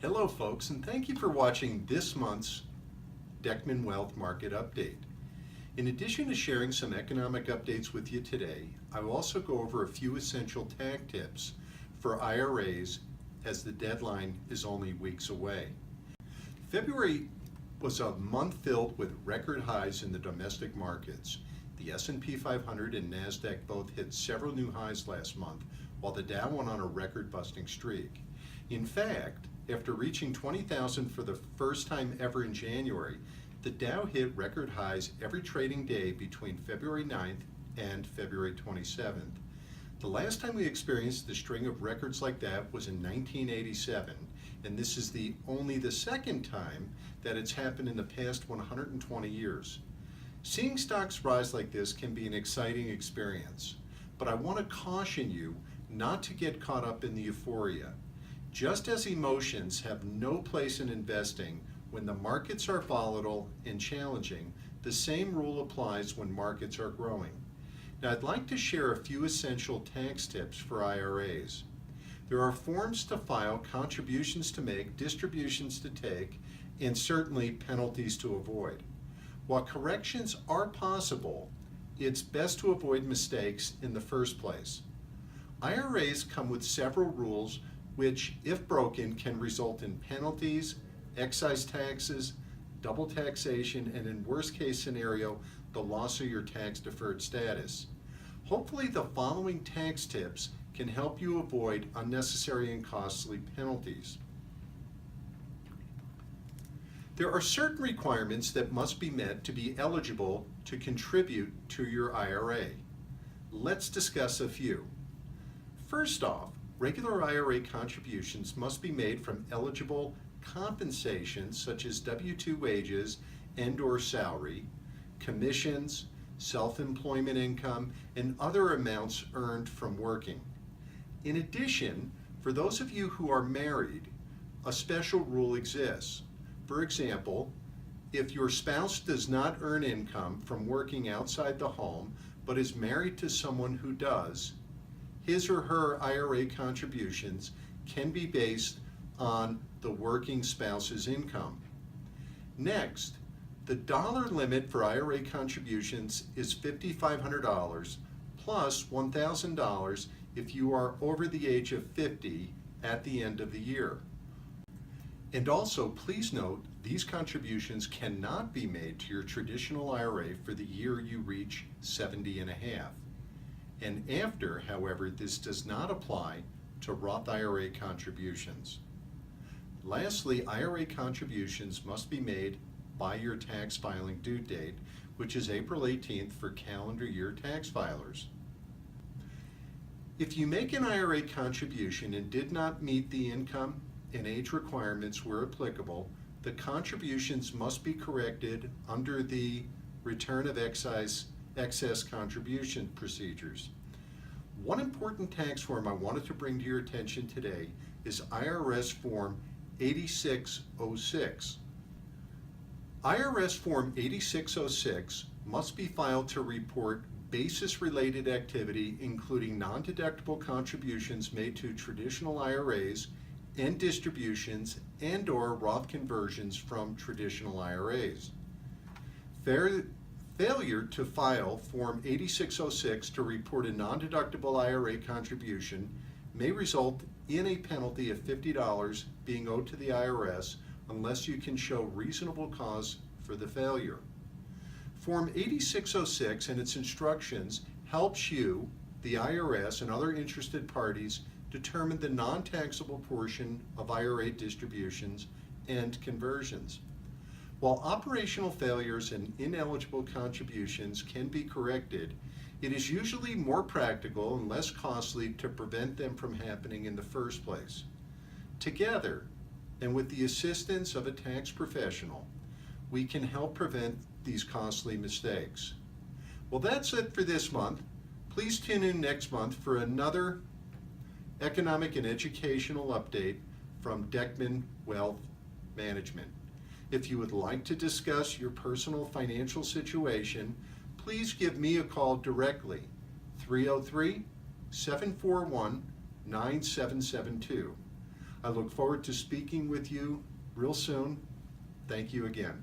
Hello folks, and thank you for watching this month's Deckman Wealth Market Update. In addition to sharing some economic updates with you today, I will also go over a few essential tax tips for IRAs as the deadline is only weeks away. February was a month filled with record highs in the domestic markets. The S&P 500 and NASDAQ both hit several new highs last month, while the Dow went on a record-busting streak. In fact, after reaching 20,000 for the first time ever in January, the Dow hit record highs every trading day between February 9th and February 27th. The last time we experienced the string of records like that was in 1987, and this is only the second time that it's happened in the past 120 years. Seeing stocks rise like this can be an exciting experience, but I want to caution you not to get caught up in the euphoria. Just as emotions have no place in investing when the markets are volatile and challenging, the same rule applies when markets are growing. Now, I'd like to share a few essential tax tips for IRAs. There are forms to file, contributions to make, distributions to take, and certainly penalties to avoid. While corrections are possible, it's best to avoid mistakes in the first place. IRAs come with several rules which, if broken, can result in penalties, excise taxes, double taxation, and in worst case scenario, the loss of your tax deferred status. Hopefully the following tax tips can help you avoid unnecessary and costly penalties. There are certain requirements that must be met to be eligible to contribute to your IRA. Let's discuss a few. First off, regular IRA contributions must be made from eligible compensation such as W-2 wages and/or salary, commissions, self-employment income, and other amounts earned from working. In addition, for those of you who are married, a special rule exists. For example, if your spouse does not earn income from working outside the home but is married to someone who does, his or her IRA contributions can be based on the working spouse's income. Next, the dollar limit for IRA contributions is $5,500 plus $1,000 if you are over the age of 50 at the end of the year. And also, please note, these contributions cannot be made to your traditional IRA for the year you reach 70 and a half. And after, however, this does not apply to Roth IRA contributions. Lastly, IRA contributions must be made by your tax filing due date, which is April 18th for calendar year tax filers. If you make an IRA contribution and did not meet the income and age requirements where applicable, the contributions must be corrected under the return of excess contribution procedures. One important tax form I wanted to bring to your attention today is IRS Form 8606. IRS Form 8606 must be filed to report basis-related activity, including non-deductible contributions made to traditional IRAs and distributions and/or Roth conversions from traditional IRAs. Failure to file Form 8606 to report a non-deductible IRA contribution may result in a penalty of $50 being owed to the IRS unless you can show reasonable cause for the failure. Form 8606 and its instructions helps you, the IRS, and other interested parties determine the non-taxable portion of IRA distributions and conversions. While operational failures and ineligible contributions can be corrected, it is usually more practical and less costly to prevent them from happening in the first place. Together, and with the assistance of a tax professional, we can help prevent these costly mistakes. Well, that's it for this month. Please tune in next month for another economic and educational update from Deckman Wealth Management. If you would like to discuss your personal financial situation, please give me a call directly, 303-741-9772. I look forward to speaking with you real soon. Thank you again.